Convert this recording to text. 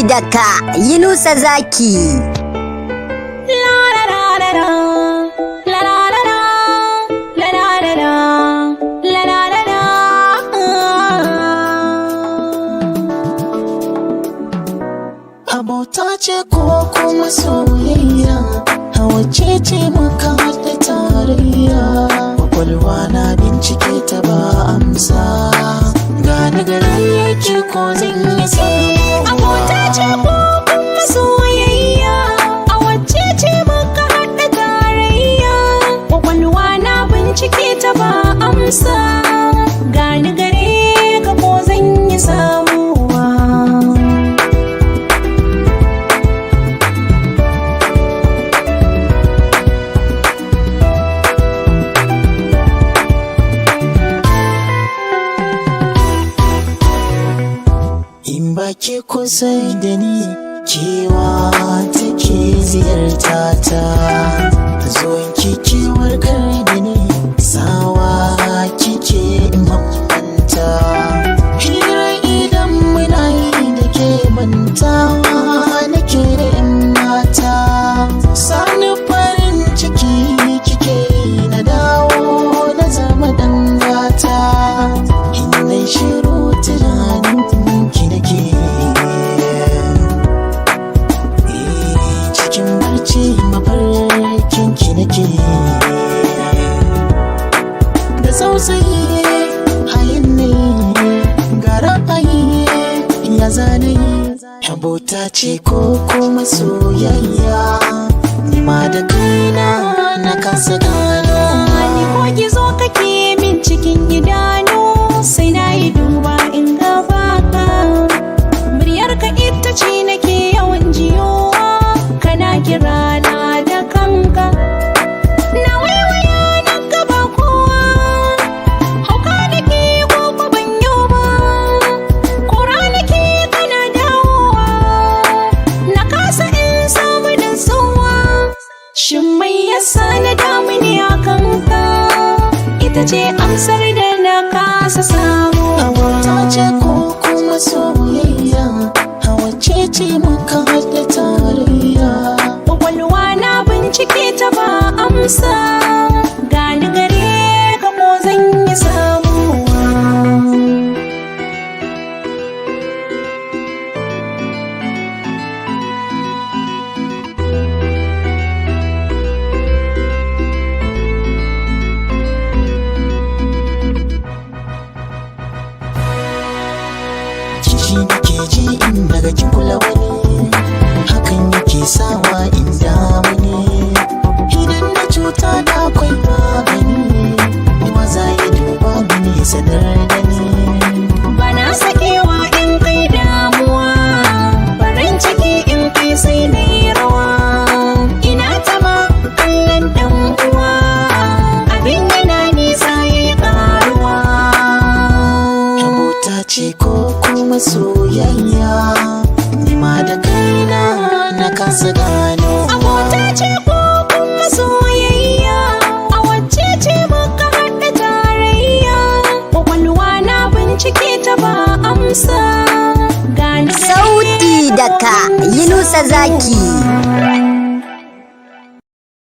Sauti daga Yunusa Zaki. Abota ce ko kuma soyayya, a wacce ce muka haɗa tarayya. Kwakwalwa na bincike ta ba amsa, gani gari yake ko zan yi samu. Abota ce ko kuma soyayya, a wacce ce muka haɗa tarayya. Kwakwalwa na bincike ta ba amsa, gani gare ka ko zan yi samuwa. In ba ke kusa da ni, kewa take ziyarta ta. Zuwan kike warkar da ni, sawa kike mamanta. Hira idan muna yi da ke mantawa nake da 'yan mata. Sani farin ciki kike na dawo na zama dangata. Inai shiru tunanin ki nake, cikin barci mafarkin ki nake. Da sausayi hayin ne ga ra'ayi ya zanayi. Abota ce ko kuma soyayya, ni ma da kaina na kasa gano. Ni ko gizo kake min cikin idanu, sai na yi duba in ga baka. Muryarka ita ce nake yawan jiyowa, kana kira na da kanka. Na waiwaya na gaba kowa, hauka nake ko ba ban yi ba. Kora nake kana dawowa, na kasa in samu nutsuwa. Shin mai yasa na damu ne a kanka? Ita ce amsar da na kasa samu. Abota ce ko kuma soyayya, a wacce ce muka haɗa tarayya. Kwakwalwa na bincike ta ba amsa, gani gare ka ko zan yi samuwa. Kishi nake ji in daga kin kula wani, hakan yake sawa in damu ne. Idan na cuta da akwai magani, wa za ya duba mini ya sanar da ni. Bana sakewa in kai damuwa, farin ciki in kai sai na yi rawa. Ina taba kallon ɗan uwa, abin yana nisa ya yi ƙaruwa. Abota ce ko kuma soyayya, ni ma da kaina na kasa gano. Abota ce ko kuma soyayya, a wacce ce muka haɗa tarayya. Kwakwalwa na bincike ta ba amsa, gani Sauti daga Yunusa Zaki.